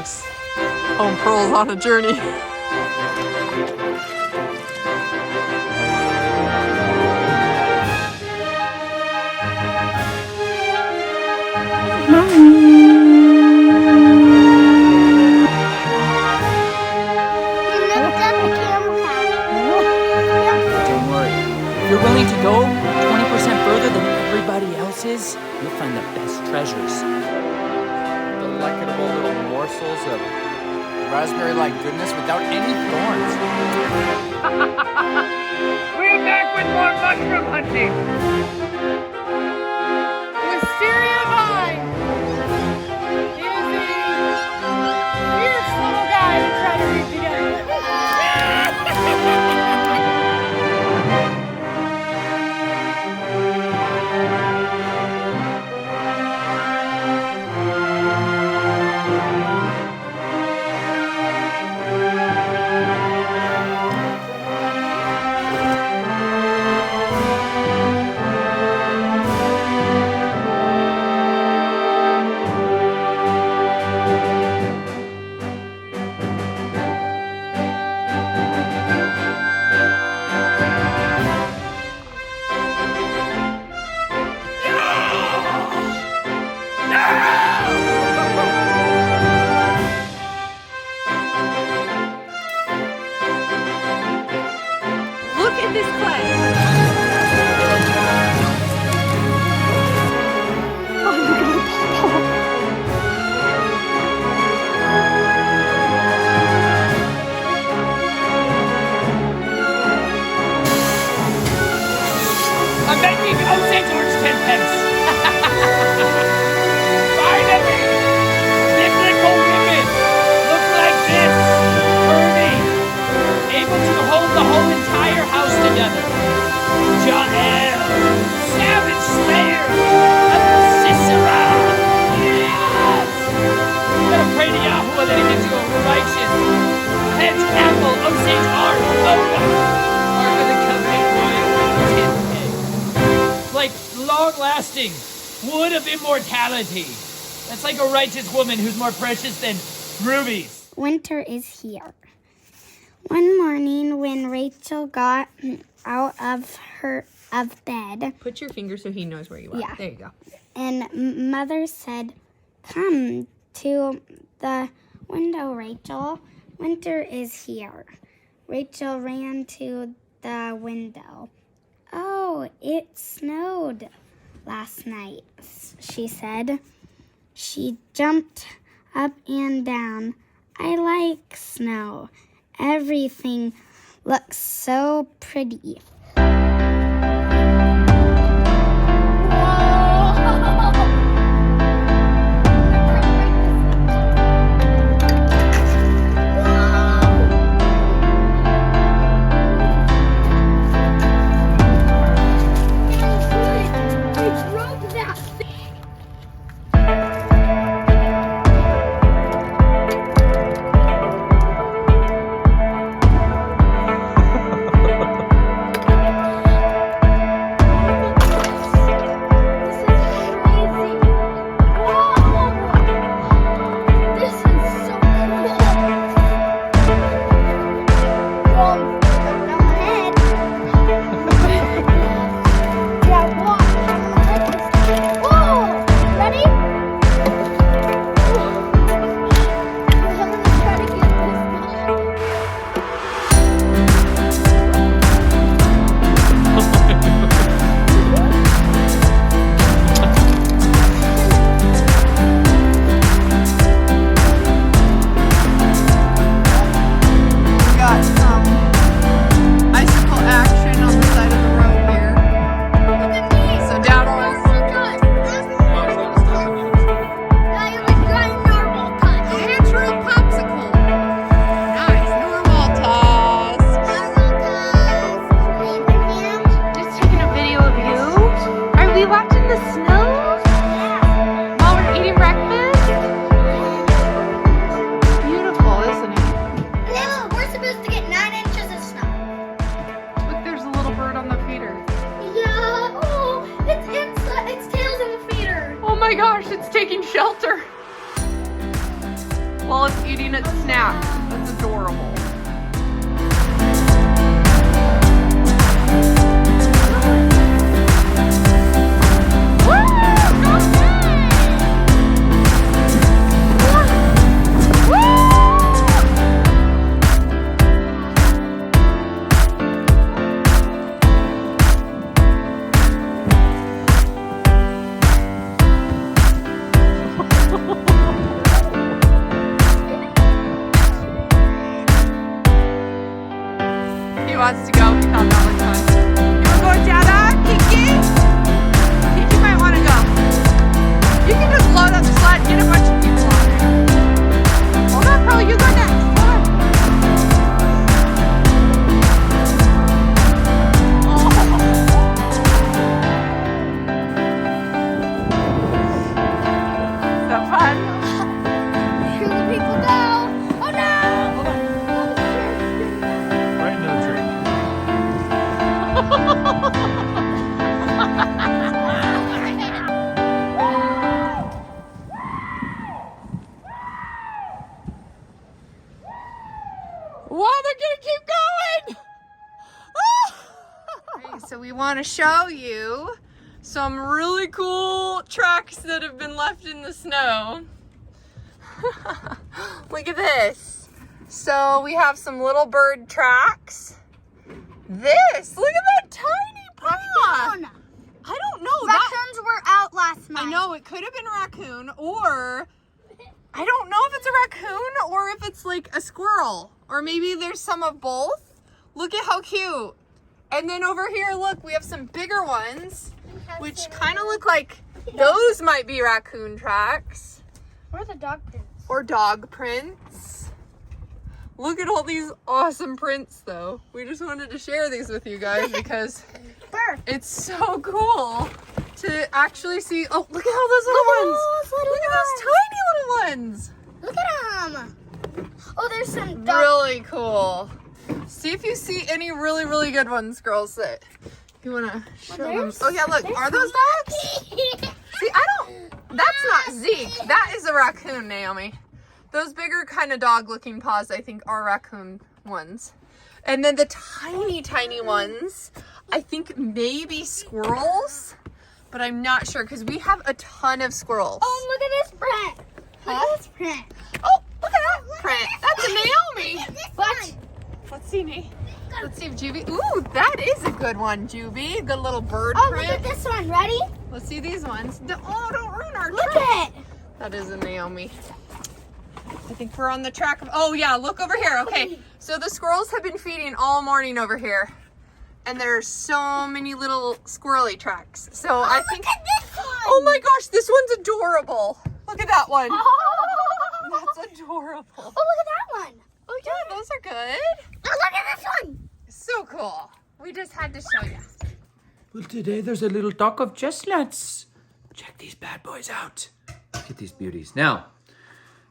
vlogs. Home Pearl's on a journey. Don't worry. If you're willing to go 20% further than everybody else is, you'll find the best treasures. Delectable little morsels of raspberry-like goodness without any thorns. We're back with more mushroom hunting. Wisteria vine is a fierce little guy to try to read together. Look at this clay. I'm making St. George 10 pence. Finally, biblical women look like this. Curvy, able to hold the whole entire house together. Jael, savage slayer of Sisera. Yes. You gotta pray to Yahuah that he gives you a righteous head apple of St. Ark of the Covenant wood. Like long-lasting wood of immortality. That's like a righteous woman who's more precious than rubies. Winter is here. One morning when Rachel got out of bed, Put your finger so he knows where you are. Yeah. There you go. and Mother said, "Come to the window, Rachel. Winter is here." Rachel ran to the window. "Oh, it snowed last night," she said. She jumped up and down. "I like snow. Everything looks so pretty." while it's eating its snacks. That's adorable. He wants to go. He thought that was fun. You want to go, Dada? Kiki? Kiki might want to go. You can just load up the sled and get a bunch of people on there. Hold on, Pearl. You go next. Hold on. So fun. Here the people go. Oh no! Right into the tree. Wow, they're gonna keep going! Okay, so we want to show you some really cool tracks that have been left in the snow. Look at this. So we have some little bird tracks. This, look at that tiny paw. Raccoon. I don't know. That, Raccoons were out last night. I know, it could have been raccoon, or I don't know if it's a raccoon or if it's like a squirrel, or maybe there's some of both. Look at how cute. And then over here, look, we have some bigger ones, which kind of look like those might be raccoon tracks Where's the dog prints? or dog prints. Look at all these awesome prints though. We just wanted to share these with you guys because it's so cool to actually see. Oh, look at all those little ones. Look at those tiny little ones. Look at them. Oh, there's some dog. Really cool. See if you see any really, really good ones, girls, that you want to show them. Oh yeah, look, are those dogs? See, that's not Zeke. That is a raccoon, Naomi. Those bigger kind of dog looking paws, I think, are raccoon ones. And then the tiny, tiny ones, I think maybe squirrels, but I'm not sure because we have a ton of squirrels. Oh, look at this print. Look at this print. Oh, look at that print. That's a Naomi. What? Let's see, Nate. Let's see if Juby. Ooh, that is a good one, Juby. Good little bird Oh, print. look at this one. Ready? Let's see these ones. Oh, don't ruin our Look track. at it. That is a Naomi. I think we're on the track of. Oh yeah, look over here. Okay, so the squirrels have been feeding all morning over here, and there's so many little squirrely tracks. So I think. Look at this one. Oh my gosh, this one's adorable. Look at that one. Oh, That's adorable. look at that one. Oh yeah, those are good. Oh, look at this one. So cool. We just had to show you. Well, today there's a little talk of chestnuts. Check these bad boys out. Look at these beauties. Now,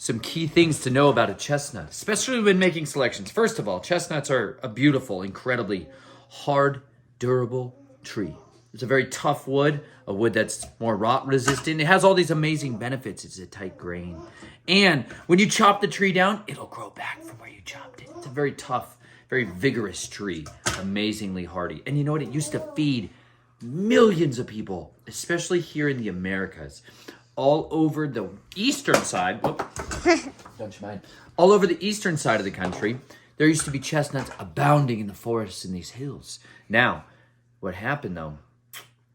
some key things to know about a chestnut, especially when making selections. First of all, chestnuts are a beautiful, incredibly hard, durable tree. It's a very tough wood, a wood that's more rot resistant. It has all these amazing benefits. It's a tight grain. And when you chop the tree down, it'll grow back from where you chopped it. It's a very tough, very vigorous tree, amazingly hardy. And you know what? It used to feed millions of people, especially here in the Americas. All over the eastern side, don't you mind? All over the eastern side of the country, there used to be chestnuts abounding in the forests in these hills. Now, what happened though?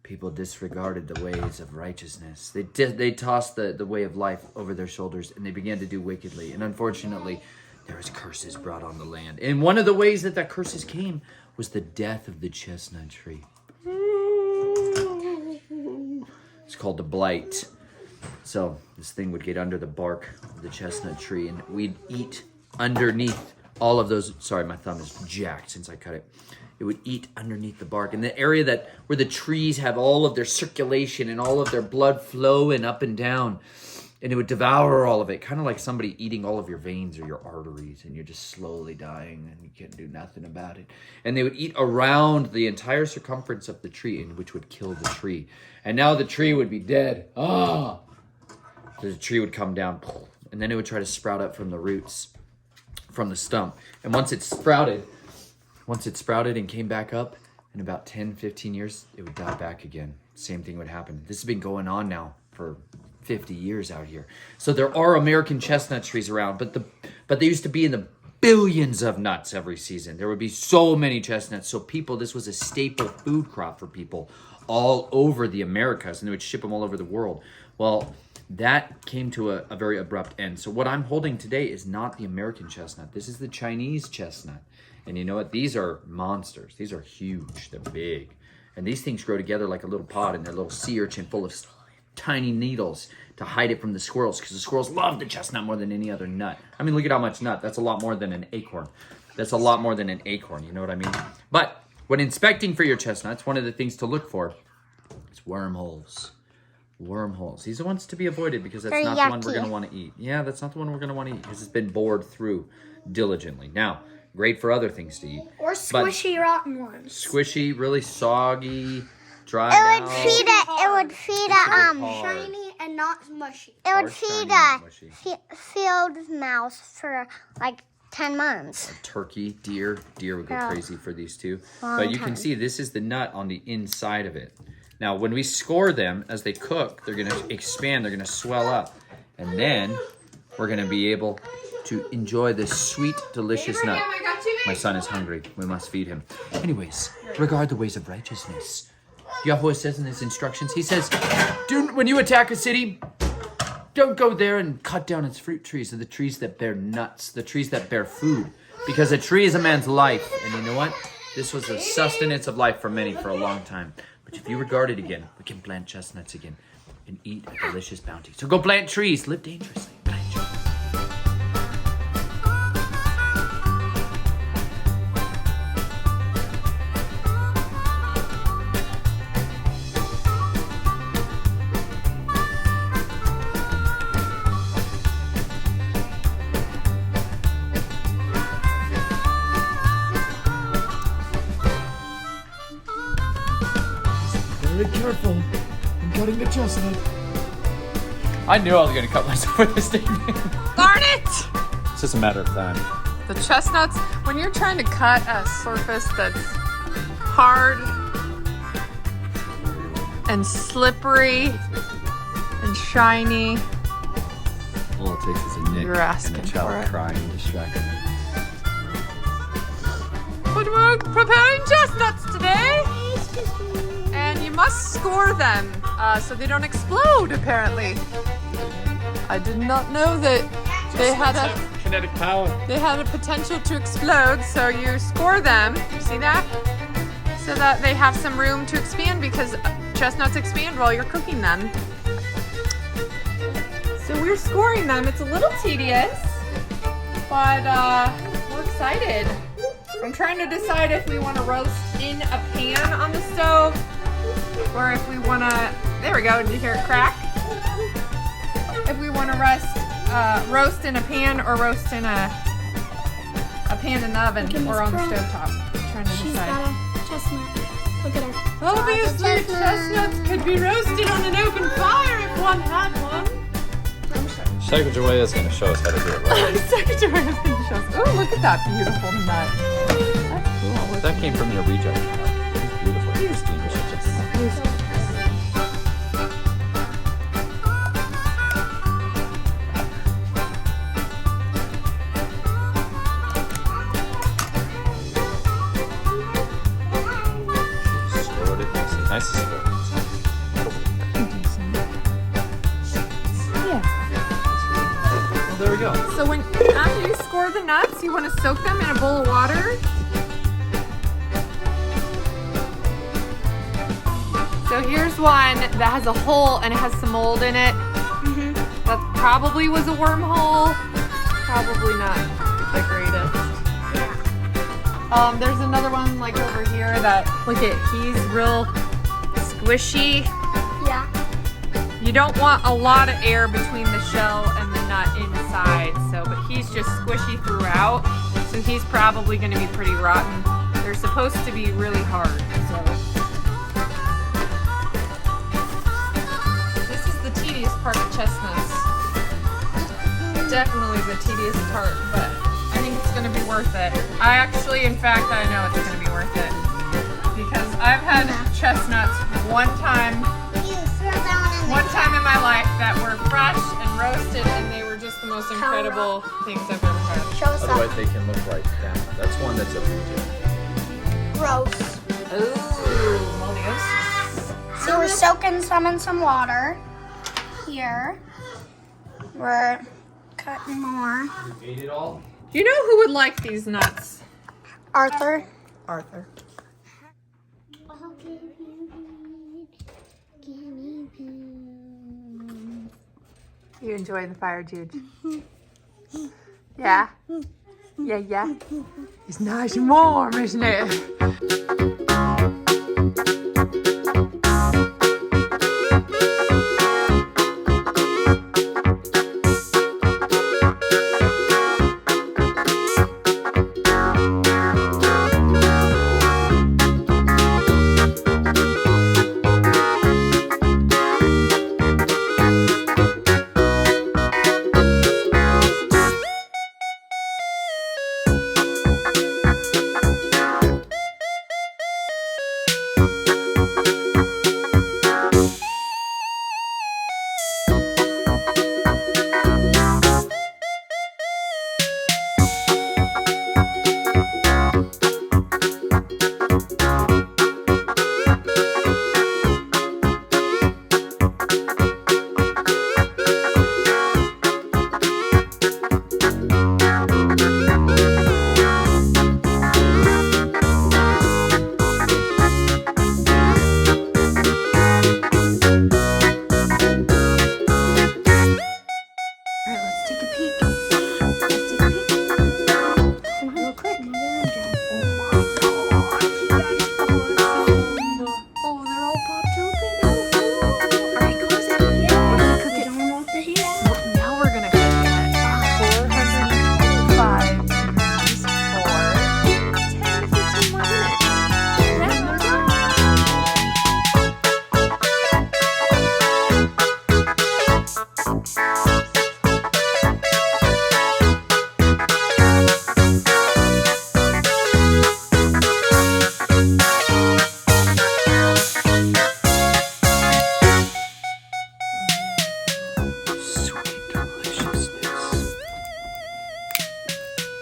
People disregarded the ways of righteousness. They tossed the way of life over their shoulders and they began to do wickedly. And unfortunately, there was curses brought on the land. And one of the ways that curses came was the death of the chestnut tree. It's called the blight. So this thing would get under the bark of the chestnut tree and we'd eat underneath all of those. Sorry, my thumb is jacked since I cut it. It would eat underneath the bark. And the area where the trees have all of their circulation and all of their blood flowing up and down. And it would devour all of it, kind of like somebody eating all of your veins or your arteries, and you're just slowly dying, and you can't do nothing about it. And they would eat around the entire circumference of the tree, which would kill the tree. And now the tree would be dead. So the tree would come down, and then it would try to sprout up from the roots, from the stump. And once it sprouted and came back up, in about 10, 15 years, it would die back again. Same thing would happen. This has been going on now for 50 years out here. So there are American chestnut trees around, but they used to be in the billions of nuts every season. There would be so many chestnuts. So this was a staple food crop for people all over the Americas, and they would ship them all over the world. Well, that came to a very abrupt end. So what I'm holding today is not the American chestnut. This is the Chinese chestnut. And you know what? These are monsters. These are huge. They're big. And these things grow together like a little pod in their little sea urchin full of tiny needles to hide it from the squirrels, because the squirrels love the chestnut more than any other nut. I mean, look at how much nut. That's a lot more than an acorn. That's a lot more than an acorn. You know what I mean? But when inspecting for your chestnuts, one of the things to look for is wormholes. Wormholes. These are ones to be avoided because that's not the one we're going to want to eat. Yeah, that's not the one we're going to want to eat because it's been bored through diligently. Now, great for other things to eat. Or squishy, rotten ones. Squishy, really soggy, dry. It would feed a shiny and not mushy. It would feed a field mouse for like 10 months. A turkey, deer would go crazy for these two. Long But you time. can see this is the nut on the inside of it. Now, when we score them as they cook, they're going to expand, they're going to swell up. And then we're going to be able to enjoy this sweet, delicious nut. My son is hungry. We must feed him. Anyways, regard the ways of righteousness. Yahuah says in his instructions, he says, when you attack a city, don't go there and cut down its fruit trees or the trees that bear nuts, the trees that bear food. Because a tree is a man's life. And you know what? This was the sustenance of life for many for a long time. But if you regard it again, we can plant chestnuts again and eat a delicious bounty. So go plant trees. Live dangerously. Plant trees. Very careful. I'm cutting the chestnut. I knew I was going to cut myself with this thing. Darn it! It's just a matter of time. The chestnuts, when you're trying to cut a surface that's hard and slippery and shiny, All it takes is a nick You're asking and a child for it. crying and distracting me. but we're preparing chestnuts today. And you must score them so they don't explode, apparently. I did not know that they had a Kinetic power. potential to explode, so you score them. See that? So that they have some room to expand, because chestnuts expand while you're cooking them. So we're scoring them. It's a little tedious, but we're excited. I'm trying to decide if we want to roast in a pan on the stove, or if we want to, there we go, did you hear it crack? If we want to roast in a pan, or roast in a pan in the oven, or on the stovetop. I'm trying to She's decide. got a chestnut. Look at her. Obviously, chestnuts could be roasted on an open fire if one had one. Secretary is going to show us how to do it right. Secretary of Insurance. Oh, look at that beautiful nut. That's cool. That came from your reject. It's beautiful. Here's nice to score. Well, there we go. So after you score the nuts, you want to soak them in a bowl of water. So here's one that has a hole and it has some mold in it. That probably was a wormhole. Probably not the greatest. There's another one like over here that, look at, he's real squishy. Yeah. You don't want a lot of air between the shell and the nut inside, but he's just squishy throughout, so he's probably going to be pretty rotten. They're supposed to be really hard, so. This is the tedious part of chestnuts. definitely the tedious part, but I think it's going to be worth it. In fact, I know it's going to be worth it. Because I've had chestnuts one time in my life that were fresh and roasted, and they were just the most incredible things I've ever had. Show us Otherwise, up. they can look like that. That's one that's a region. Gross. Ooh, Molios. So we're soaking some in some water. Here. We're cutting more. You ate it all? You know who would like these nuts? Arthur. Arthur. You enjoying the fire, Jude? Yeah? Yeah. It's nice and warm, isn't it?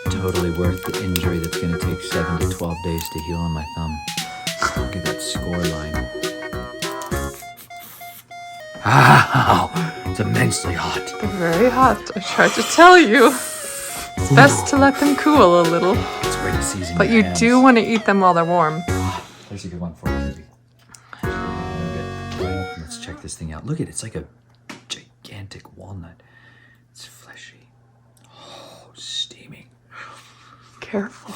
Totally worth the injury that's going to take 7 to 12 days to heal on my thumb. Look at that score line. Ow! It's immensely hot. Very hot. I tried to tell you. It's best to let them cool a little. It's way to season But your you hands. do want to eat them while they're warm. There's a good one for you, baby. Let's check this thing out. Look at it. It's like a gigantic walnut. It's fleshy. Oh, steaming. Careful.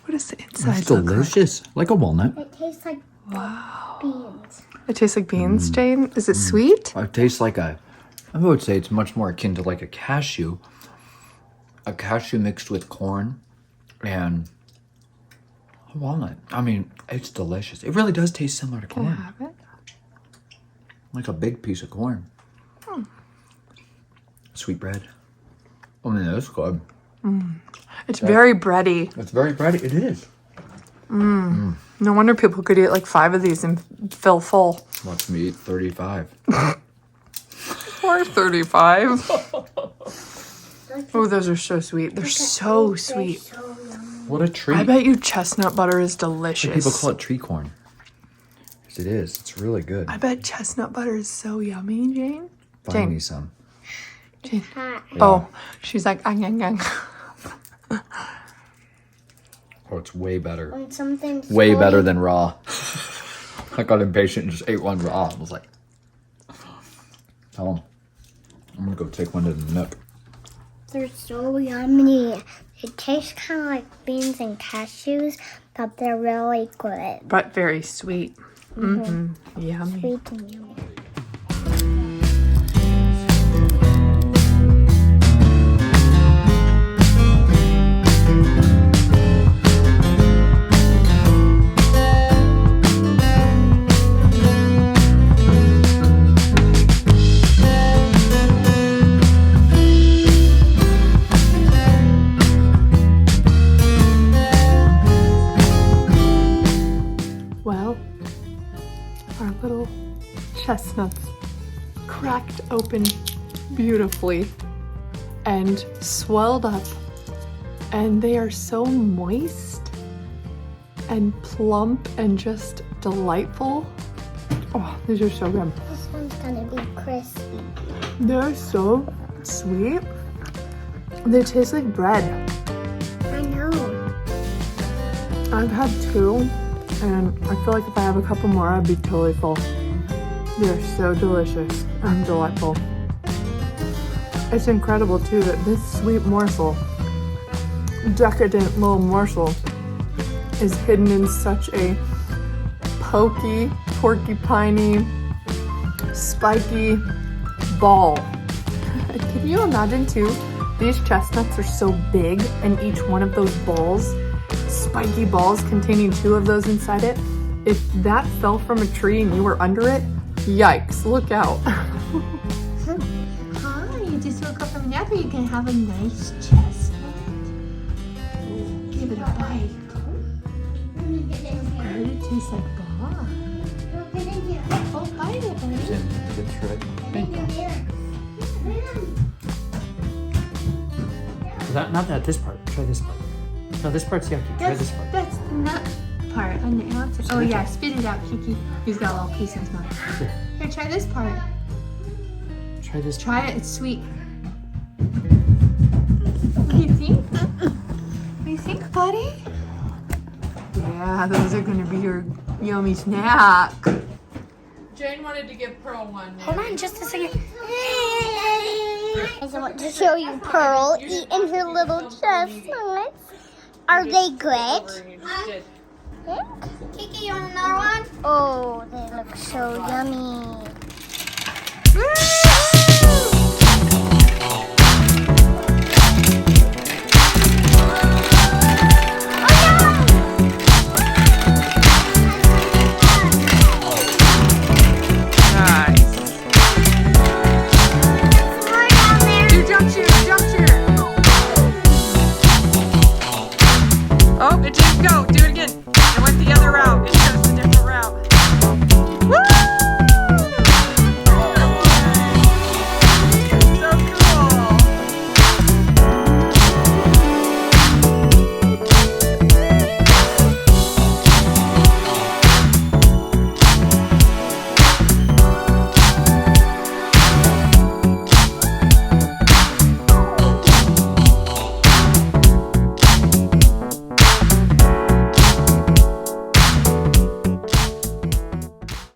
What is the inside? It's delicious. Like a walnut. It tastes like beans. It tastes like beans, Jane. Is it sweet? It tastes like I would say it's much more akin to like a cashew. A cashew mixed with corn and a walnut. I mean, it's delicious. It really does taste similar to Can I corn. have it? Like a big piece of corn. Sweet bread. I mean, that's good. It's very bready. It's very bready. It is. No wonder people could eat like 5 of these and fill full. Watch me eat 35. Or 35. Oh, those are so sweet. They're so sweet. What a treat. I bet you chestnut butter is delicious. People call it tree corn. Yes, it is. It's really good. I bet chestnut butter is so yummy, Jane. Find me some. Jane. Yeah. Oh, she's like, ang. Oh, it's way better. When something's Way fully- better than raw. I got impatient and just ate one raw. I was like, tell him. I'm going to go take one to the nook. They're so yummy. It tastes kind of like beans and cashews, but they're really good. But very sweet. Yummy. Sweet and yummy. chestnuts cracked open beautifully and swelled up, and they are so moist and plump and just delightful. Oh, these are so good. This one's gonna be crispy. They're so sweet. They taste like bread. I know. I've had 2, and I feel like if I have a couple more, I'd be totally full. They're so delicious and delightful. It's incredible too that this sweet morsel, decadent little morsel, is hidden in such a pokey, porcupiney, spiky ball. Can you imagine too? These chestnuts are so big, and each one of those balls, spiky balls containing 2 of those inside it, if that fell from a tree and you were under it, yikes, look out. Hi, you just woke up from a nap. Are you gonna have a nice chestnut? Give it a bite. It tastes like bomb. Oh, bite it, buddy. Good trick. Not this part. Try this part. No, this part's yucky. Try this part. That's the nut part on the outside. Oh yeah, spit it out, Kiki. He's got a little piece in his mouth. Here. Here, try this part. Try this. Try it, it's sweet. What do you think? What do you think, buddy? Yeah, those are gonna be your yummy snack. Jane wanted to give Pearl one. Hold on just a second. I want to show you Pearl eating her little chestnuts. Are they good? Kiki, you want another one? Oh, they look so yummy.